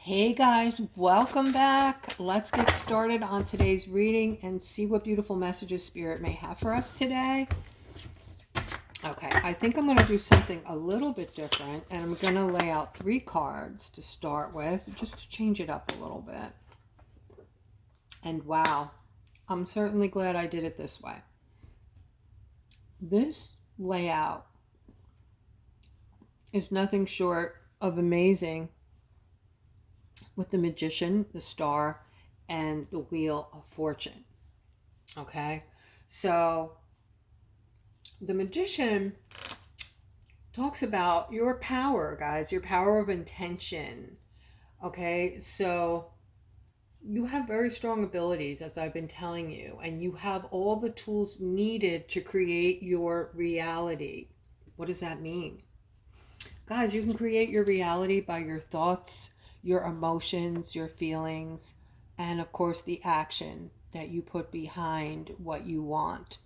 Hey guys, welcome back. Let's get started on today's reading and see what beautiful messages Spirit may have for us today. Okay, I think I'm going to do something a little bit different, and I'm going to lay out 3 cards to start with, just to change it up a little bit. And wow, I'm certainly glad I did it this way. This layout is nothing short of amazing, with the Magician, the Star, and the Wheel of Fortune. Okay, so the Magician talks about your power, guys, your power of intention. Okay, so you have very strong abilities, as I've been telling you, and you have all the tools needed to create your reality. What does that mean? Guys, you can create your reality by your thoughts, your emotions, your feelings, and of course the action that you put behind what you want.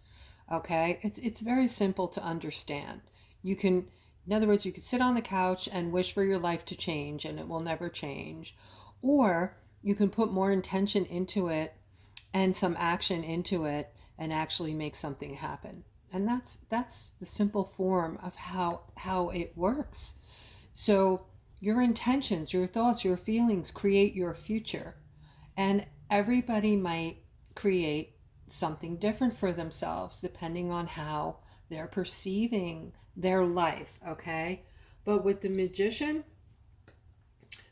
Okay, it's very simple to understand. You can, in other words, you could sit on the couch and wish for your life to change and it will never change, or you can put more intention into it and some action into it and actually make something happen. And that's the simple form of how it works. So your intentions, your thoughts, your feelings create your future. And everybody might create something different for themselves depending on how they're perceiving their life, okay? But with the Magician,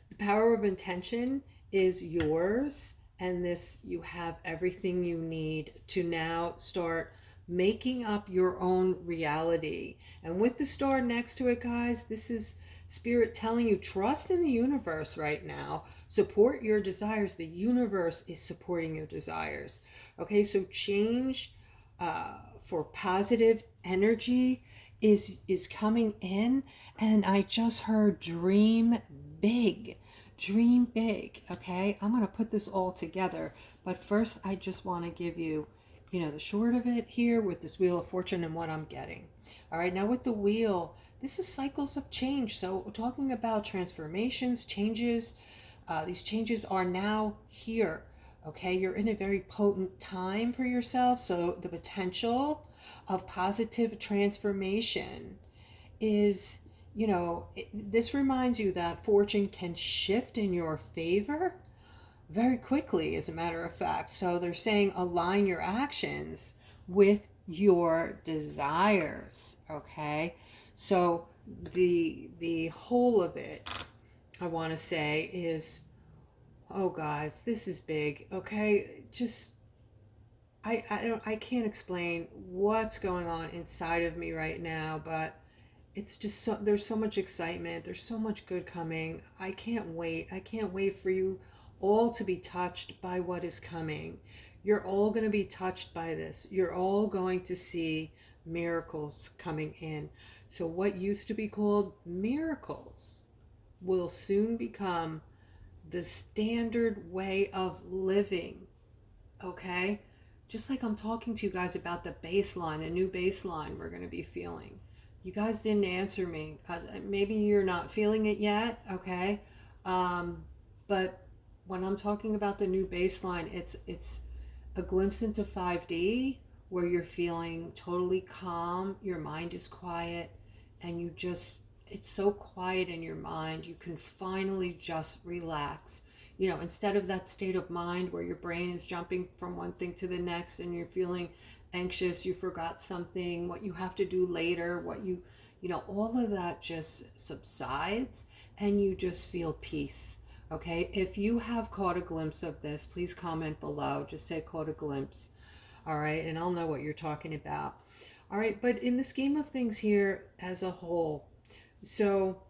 the power of intention is yours, and this, you have everything you need to now start making up your own reality. And with the star next to it, guys, this is Spirit telling you, trust in the universe right now. Support your desires. The universe is supporting your desires. Okay, so change for positive energy is coming in. And I just heard dream big. Dream big. Okay, I'm going to put this all together. But first, I just want to give you, the short of it here with this Wheel of Fortune and what I'm getting. All right, now with the wheel, this is cycles of change. So we're talking about transformations, changes. These changes are now here. Okay, you're in a very potent time for yourself. So the potential of positive transformation is, this reminds you that fortune can shift in your favor very quickly, as a matter of fact. So they're saying align your actions with your desires. Okay, so the whole of it, I want to say, is, oh guys, this is big. Okay, just I can't explain what's going on inside of me right now, but it's just so, there's so much excitement, there's so much good coming. I can't wait for you all to be touched by what is coming. You're all going to be touched by this. You're all going to see miracles coming in. So what used to be called miracles will soon become the standard way of living. Okay, just like I'm talking to you guys about the baseline, the new baseline we're going to be feeling. You guys didn't answer me. Maybe you're not feeling it yet, okay? But when I'm talking about the new baseline, it's a glimpse into 5D where you're feeling totally calm, your mind is quiet, and it's so quiet in your mind, you can finally just relax. Instead of that state of mind where your brain is jumping from one thing to the next and you're feeling anxious, you forgot something, what you have to do later, all of that just subsides and you just feel peace. Okay, if you have caught a glimpse of this, please comment below. Just say caught a glimpse. All right, and I'll know what you're talking about. All right, but in the scheme of things here as a whole, so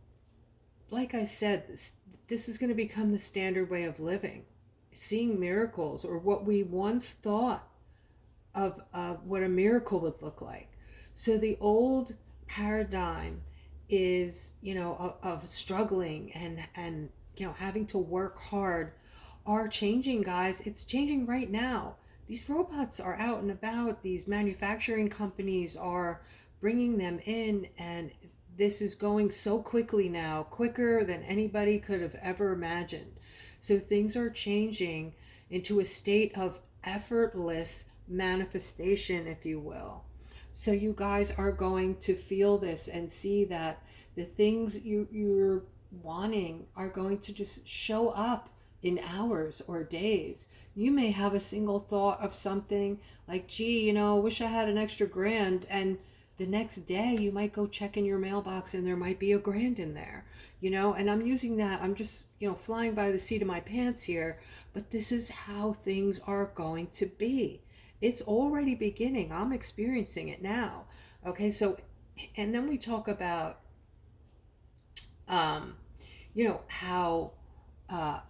like I said, this is going to become the standard way of living. Seeing miracles, or what we once thought of what a miracle would look like. So the old paradigm is, of struggling and having to work hard are changing, guys. It's changing right now. These robots are out and about. These manufacturing companies are bringing them in, and this is going so quickly now, quicker than anybody could have ever imagined. So things are changing into a state of effortless manifestation, if you will. So you guys are going to feel this and see that the things you're wanting are going to just show up in hours or days. You may have a single thought of something like, gee, wish I had an extra grand, and the next day you might go check in your mailbox and there might be a grand in there. And I'm using that, I'm just flying by the seat of my pants here, but this is how things are going to be. It's already beginning. I'm experiencing it now. Okay, so, and then we talk about how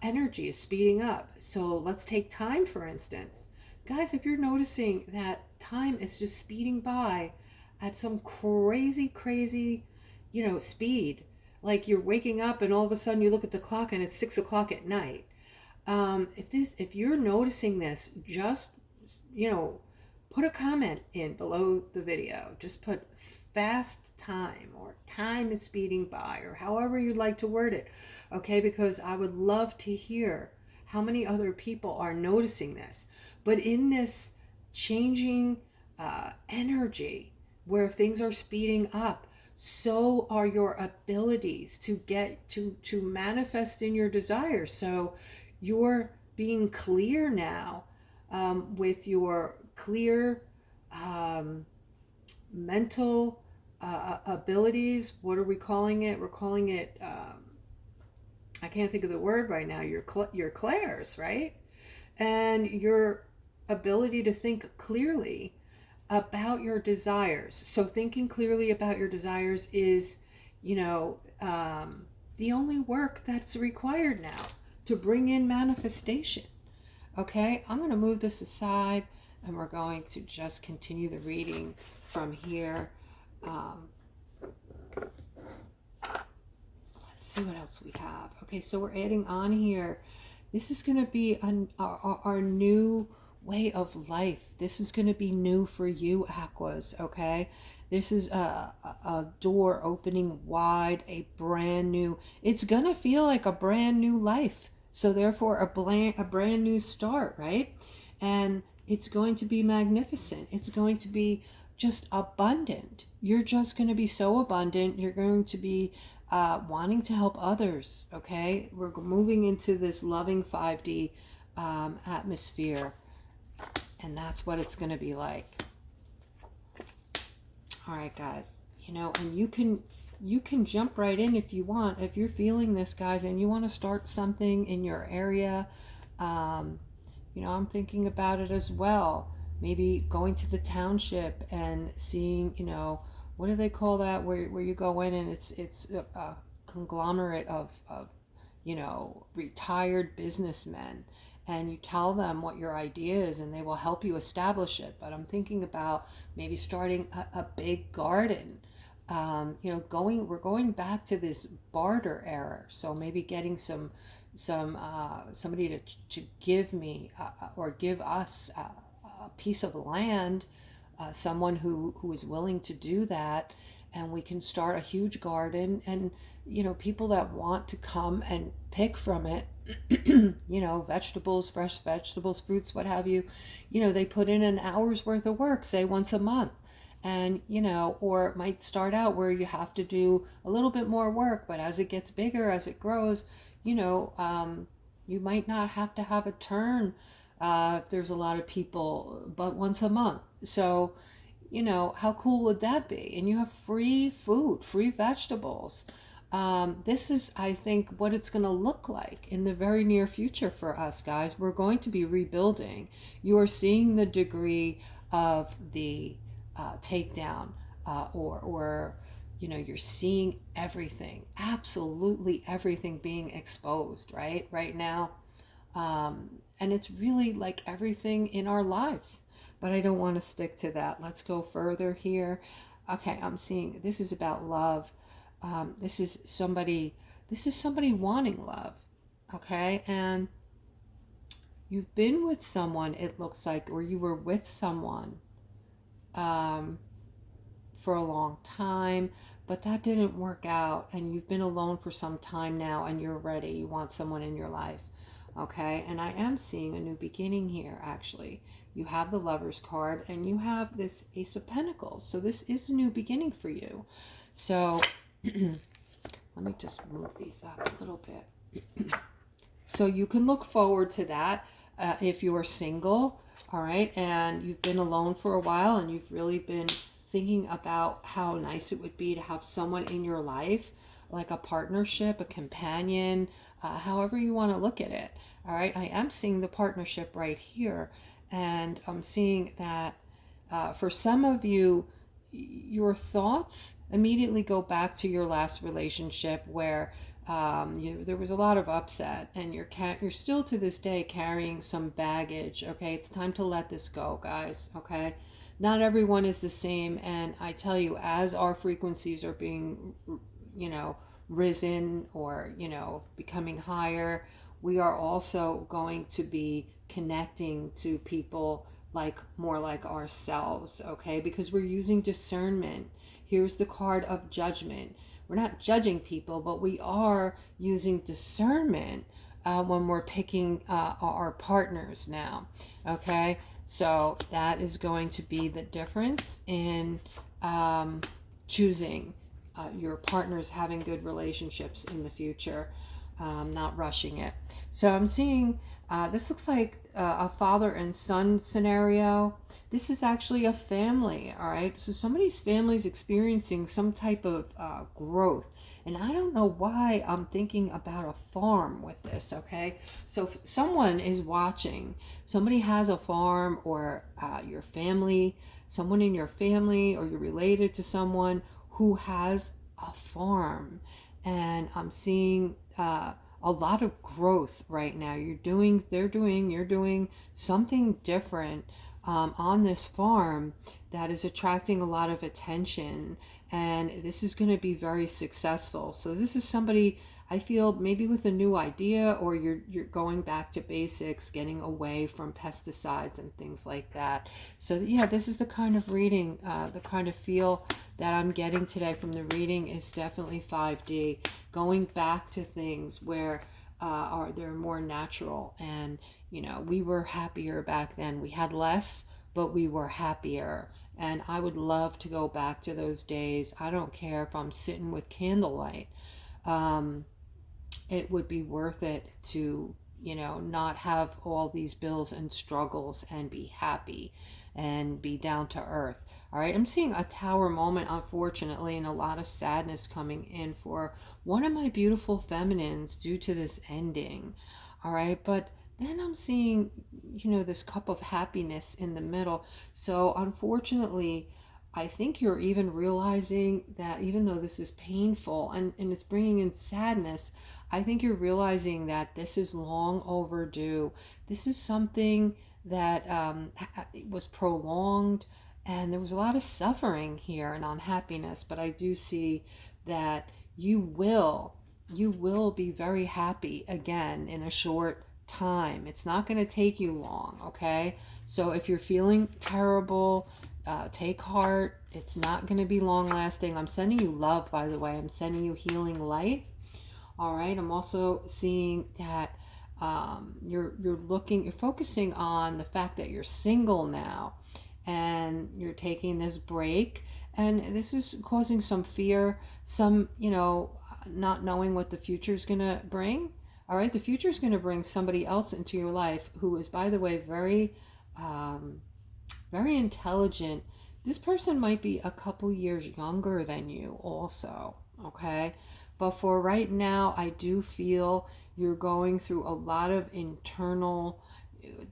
energy is speeding up. So let's take time, for instance. Guys, if you're noticing that time is just speeding by at some crazy, crazy, speed, like you're waking up and all of a sudden you look at the clock and it's 6 o'clock at night. If you're noticing this, just, put a comment in below the video. Just put fast time or time is speeding by, or however you'd like to word it. Okay, because I would love to hear how many other people are noticing this. But in this changing energy where things are speeding up, so are your abilities to get to manifest in your desires. So you're being clear now, with your clear mental abilities. What are we calling it? We're calling it, I can't think of the word right now, your clairs, right? And your ability to think clearly about your desires. So thinking clearly about your desires is, the only work that's required now to bring in manifestation. Okay, I'm going to move this aside and we're going to just continue the reading from here. Let's see what else we have. Okay, so we're adding on here. This is going to be our new way of life. This is going to be new for you, Aquas, okay? This is a door opening wide, a brand new, it's going to feel like a brand new life. So therefore a brand new start, right? And it's going to be magnificent. It's going to be just abundant. You're just going to be so abundant. You're going to be wanting to help others, okay? We're moving into this loving 5D atmosphere, and that's what it's going to be like. All right, guys, and you can jump right in if you want. If you're feeling this, guys, and you want to start something in your area, I'm thinking about it as well. Maybe going to the township and seeing, what do they call that? Where you go in and it's a conglomerate of retired businessmen, and you tell them what your idea is and they will help you establish it. But I'm thinking about maybe starting a big garden. We're going back to this barter era. So maybe getting somebody to give me or give us a piece of land, someone who is willing to do that, and we can start a huge garden, and people that want to come and pick from it, vegetables, fresh vegetables, fruits, what have you, they put in an hour's worth of work, say once a month. And or it might start out where you have to do a little bit more work, but as it gets bigger, as it grows, you might not have to have a turn if there's a lot of people, but once a month. So how cool would that be? And you have free food, free vegetables. This is, I think, what it's going to look like in the very near future for us, guys. We're going to be rebuilding. You are seeing the degree of the takedown, or you're seeing everything, absolutely everything being exposed right now. And it's really like everything in our lives. But I don't want to stick to that. Let's go further here. Okay, I'm seeing this is about love. This is somebody wanting love. Okay, and you've been with someone, it looks like, or you were with someone for a long time, but that didn't work out, and you've been alone for some time now, and you're ready. You want someone in your life. Okay, and I am seeing a new beginning here, actually. You have the Lover's card and you have this Ace of Pentacles. So this is a new beginning for you. So let me just move these up a little bit. So you can look forward to that if you're single, all right, and you've been alone for a while and you've really been thinking about how nice it would be to have someone in your life, like a partnership, a companion, however you want to look at it. All right, I am seeing the partnership right here, and I'm seeing that for some of you, your thoughts immediately go back to your last relationship where there was a lot of upset, and you're still to this day carrying some baggage. Okay, it's time to let this go, guys. Okay, not everyone is the same, and I tell you, as our frequencies are being, risen or becoming higher, we are also going to be connecting to people more like ourselves. Okay, because we're using discernment. Here's the card of judgment. We're not judging people, but we are using discernment when we're picking our partners now. Okay, so that is going to be the difference in choosing your partners, having good relationships in the future, not rushing it. So I'm seeing this looks like a father and son scenario. This is actually a family, all right? So somebody's family is experiencing some type of growth. And I don't know why I'm thinking about a farm with this, okay? So if someone is watching, somebody has a farm, or your family, someone in your family, or you're related to someone who has a farm. And I'm seeing a lot of growth right now. You're doing something different on this farm that is attracting a lot of attention, and this is going to be very successful. So this is somebody, I feel, maybe with a new idea, or you're going back to basics, getting away from pesticides and things like that. So yeah, this is the kind of reading, the kind of feel that I'm getting today from the reading is definitely 5D, going back to things where they're more natural, and we were happier back then. We had less, but we were happier, and I would love to go back to those days. I don't care if I'm sitting with candlelight. It would be worth it to not have all these bills and struggles, and be happy and be down to earth. All right, I'm seeing a tower moment, unfortunately, and a lot of sadness coming in for one of my beautiful feminines due to this ending. All right, but then I'm seeing, this cup of happiness in the middle. So unfortunately, I think you're even realizing that even though this is painful and it's bringing in sadness, I think you're realizing that this is long overdue. This is something that was prolonged, and there was a lot of suffering here and unhappiness, but I do see that you will be very happy again in a short time. It's not going to take you long, okay? So if you're feeling terrible, take heart. It's not going to be long lasting. I'm sending you love, by the way. I'm sending you healing light. All right, I'm also seeing that you're focusing on the fact that you're single now, and you're taking this break, and this is causing some fear, some not knowing what the future is going to bring. All right, the future is going to bring somebody else into your life who is, by the way, very very intelligent. This person might be a couple years younger than you also, okay? But for right now, I do feel you're going through a lot of internal,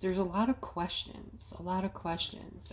there's a lot of questions,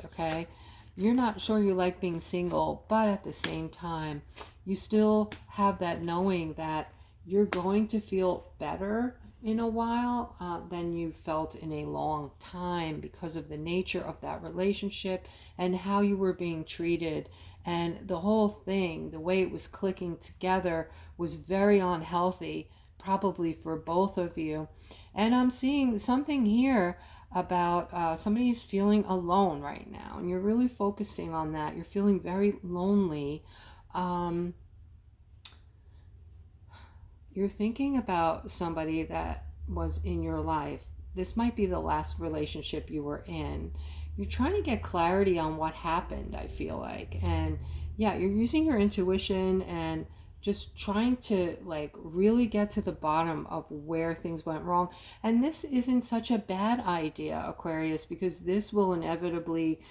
okay? You're not sure you like being single, but at the same time, you still have that knowing that you're going to feel better in a while than you felt in a long time, because of the nature of that relationship and how you were being treated. And the whole thing, the way it was clicking together, was very unhealthy, probably for both of you. And I'm seeing something here about somebody's feeling alone right now, and you're really focusing on that. You're feeling very lonely. You're thinking about somebody that was in your life. This might be the last relationship you were in. You're trying to get clarity on what happened, I feel like. And yeah, you're using your intuition and just trying to like really get to the bottom of where things went wrong. And this isn't such a bad idea, Aquarius, because this will inevitably,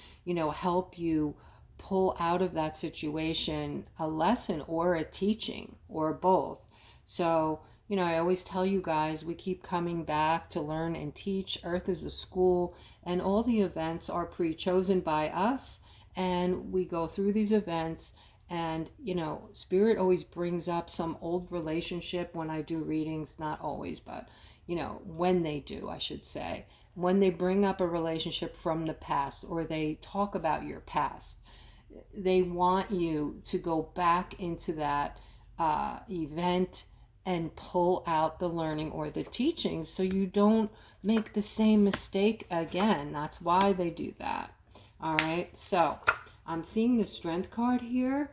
help you pull out of that situation a lesson or a teaching or both. So, I always tell you guys, we keep coming back to learn and teach. Earth is a school, and all the events are pre-chosen by us. And we go through these events, and, Spirit always brings up some old relationship when I do readings. Not always, but, when they do, I should say. When they bring up a relationship from the past, or they talk about your past, they want you to go back into that event and pull out the learning or the teaching so you don't make the same mistake again. That's why they do that. All right, so I'm seeing the Strength card here.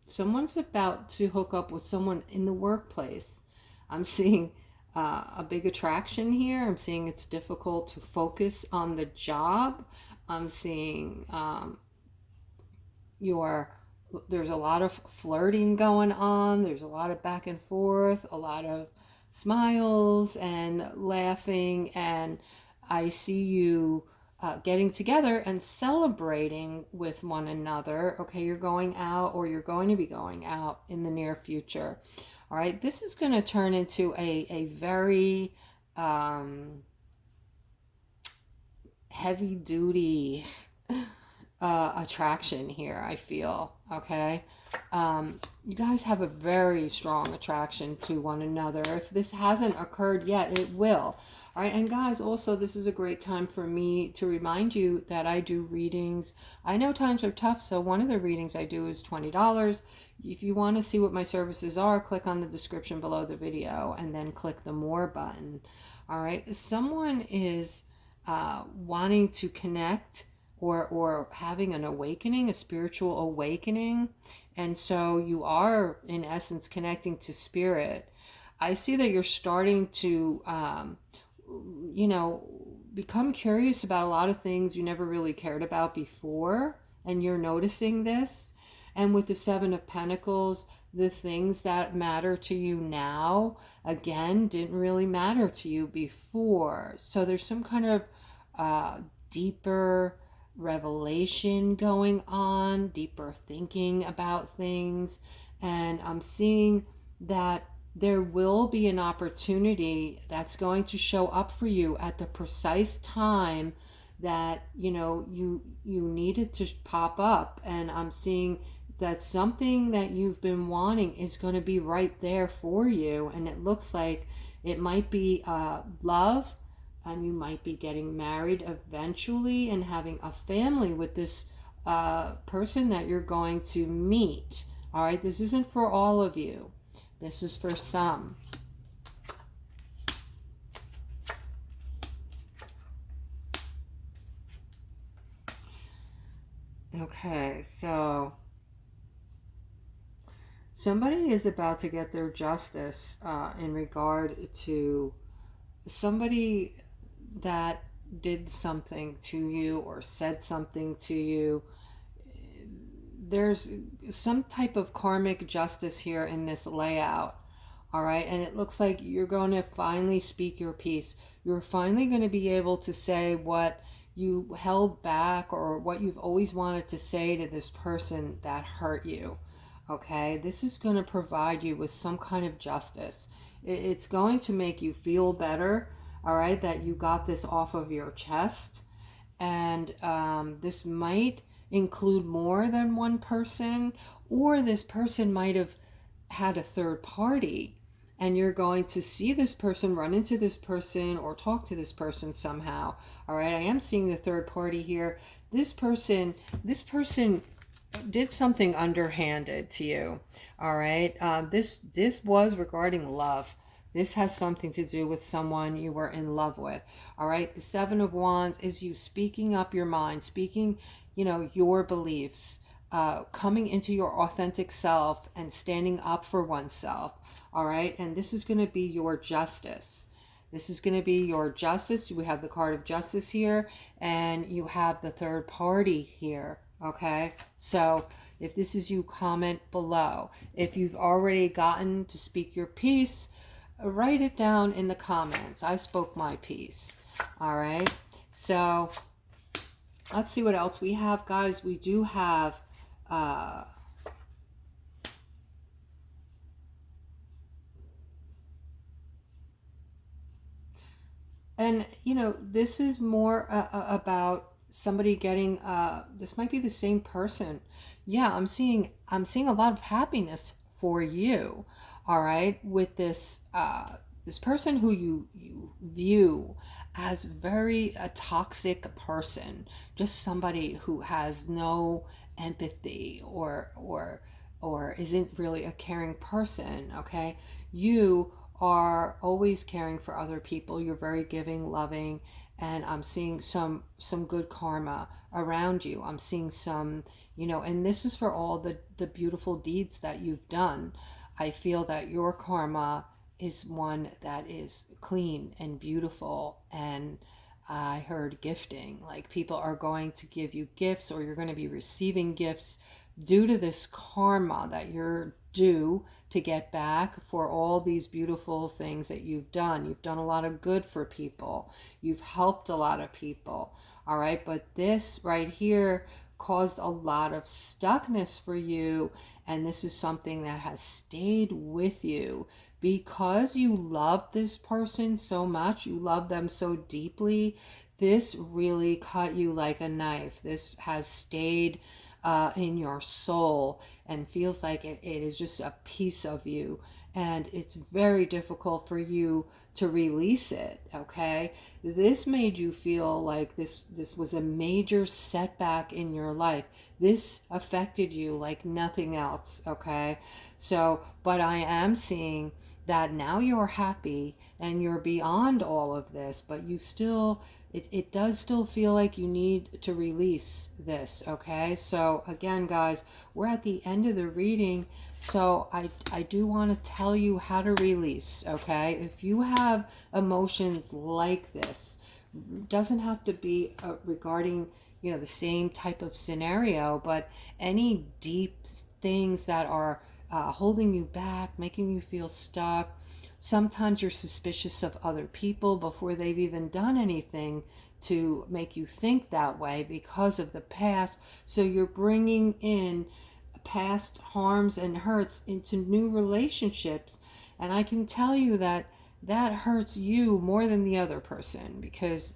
Someone's about to hook up with someone in the workplace. I'm seeing a big attraction here. I'm seeing it's difficult to focus on the job. I'm seeing there's a lot of flirting going on. There's a lot of back and forth, a lot of smiles and laughing. And I see you getting together and celebrating with one another. Okay, you're going out, or you're going to be going out in the near future. All right, this is going to turn into a very heavy duty attraction here, I feel. Okay, you guys have a very strong attraction to one another. If this hasn't occurred yet, it will. All right, and guys, also this is a great time for me to remind you that I do readings. I know times are tough, so one of the readings I do is $20. If you want to see what my services are, click on the description below the video and then click the more button. All right, someone is wanting to connect or having an awakening, a spiritual awakening. And so you are, in essence, connecting to spirit. I see that you're starting to, become curious about a lot of things you never really cared about before. And you're noticing this. And with the Seven of Pentacles, the things that matter to you now, again, didn't really matter to you before. So there's some kind of deeper revelation going on, deeper thinking about things. And I'm seeing that there will be an opportunity that's going to show up for you at the precise time that you needed to pop up. And I'm seeing that something that you've been wanting is going to be right there for you. And it looks like it might be love, and you might be getting married eventually and having a family with this person that you're going to meet. All right, this isn't for all of you. This is for some. Okay, so somebody is about to get their justice in regard to somebody that did something to you or said something to you. There's some type of karmic justice here in this layout. All right, and it looks like you're going to finally speak your piece. You're finally going to be able to say what you held back, or what you've always wanted to say to this person that hurt you. Okay, this is going to provide you with some kind of justice. It's going to make you feel better, all right, that you got this off of your chest. And this might include more than one person, or this person might have had a third party, and you're going to see this person, run into this person, or talk to this person somehow. All right, I am seeing the third party here. This person did something underhanded to you. All right, this was regarding love. This has something to do with someone you were in love with. All right, the Seven of Wands is you speaking up your mind, speaking, your beliefs, coming into your authentic self and standing up for oneself. All right. And this is going to be your justice. This is going to be your justice. We have the card of justice here, and you have the third party here. Okay. So if this is you, comment below. If you've already gotten to speak your piece, write it down in the comments. I spoke my piece. All right. So let's see what else we have, guys. We do have and you know, this is more about somebody getting this might be the same person. Yeah, I'm seeing a lot of happiness for you. All right, with this this person who you view as very a toxic person, just somebody who has no empathy or isn't really a caring person. Okay, you are always caring for other people. You're very giving, loving, and I'm seeing some good karma around you. I'm seeing some, you know, and this is for all the beautiful deeds that you've done. I feel that your karma is one that is clean and beautiful, and I heard gifting, like people are going to give you gifts, or you're going to be receiving gifts due to this karma that you're due to get back for all these beautiful things that you've done. You've done a lot of good for people. You've helped a lot of people. All right. But this right here caused a lot of stuckness for you. And this is something that has stayed with you because you love this person so much. You love them so deeply. This really cut you like a knife. This has stayed in your soul and feels like it is just a piece of you, and it's very difficult for you to release it. Okay, this made you feel like this was a major setback in your life. This affected you like nothing else. Okay, so but I am seeing that now you're happy and you're beyond all of this, but you still it does still feel like you need to release this. Okay, so again, guys, we're at the end of the reading, so I do want to tell you how to release. Okay, if you have emotions like this, doesn't have to be regarding, you know, the same type of scenario, but any deep things that are holding you back, making you feel stuck. Sometimes you're suspicious of other people before they've even done anything to make you think that way because of the past. So you're bringing in past harms and hurts into new relationships. And I can tell you that that hurts you more than the other person, because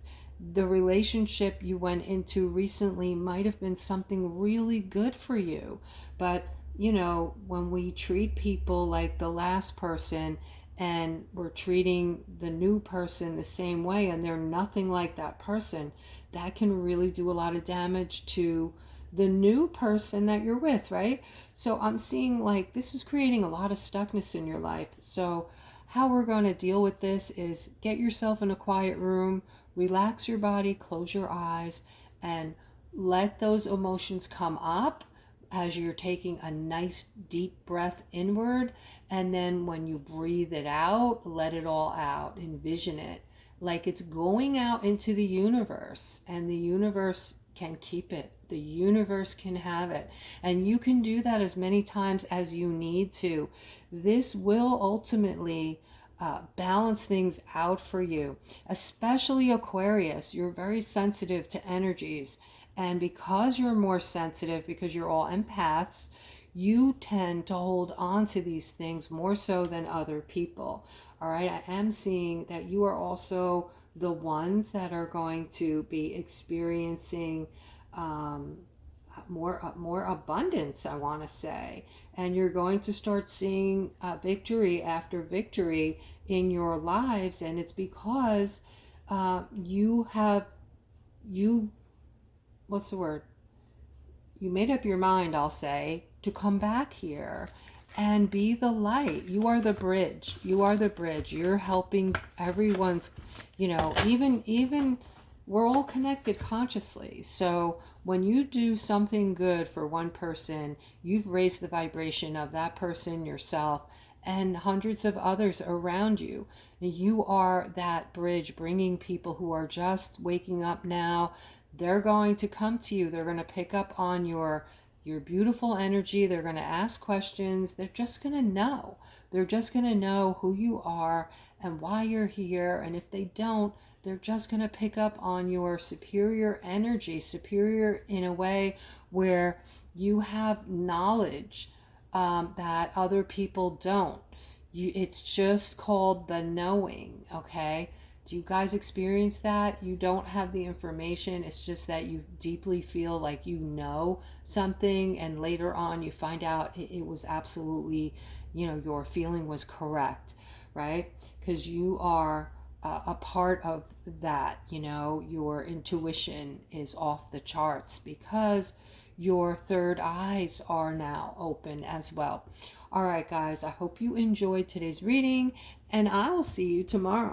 the relationship you went into recently might have been something really good for you. But, you know, when we treat people like the last person, and we're treating the new person the same way, and they're nothing like that person, that can really do a lot of damage to the new person that you're with, right? So I'm seeing like this is creating a lot of stuckness in your life. So how we're going to deal with this is get yourself in a quiet room, relax your body, close your eyes, and let those emotions come up as you're taking a nice deep breath inward. And then when you breathe it out, let it all out. Envision it like it's going out into the universe, and the universe can keep it. The universe can have it. And you can do that as many times as you need to. This will ultimately balance things out for you, especially Aquarius. You're very sensitive to energies. And because you're more sensitive, because you're all empaths, you tend to hold on to these things more so than other people. All right, I am seeing that you are also the ones that are going to be experiencing more abundance, I want to say, and you're going to start seeing victory after victory in your lives, and it's because you what's the word? You made up your mind, I'll say, to come back here and be the light. You are the bridge. You are the bridge. You're helping everyone's, you know, even we're all connected consciously. So when you do something good for one person, you've raised the vibration of that person, yourself, and hundreds of others around you. You are that bridge bringing people who are just waking up now. They're going to come to you. They're going to pick up on your beautiful energy. They're going to ask questions. They're just going to know. They're just going to know who you are and why you're here. And if they don't, they're just going to pick up on your superior energy, superior in a way where you have knowledge that other people don't. It's just called the knowing, okay? Do you guys experience that? You don't have the information. It's just that you deeply feel like you know something, and later on you find out it was absolutely, your feeling was correct, right? Because you are a part of that. Your intuition is off the charts because your third eyes are now open as well. All right, guys, I hope you enjoyed today's reading, and I will see you tomorrow.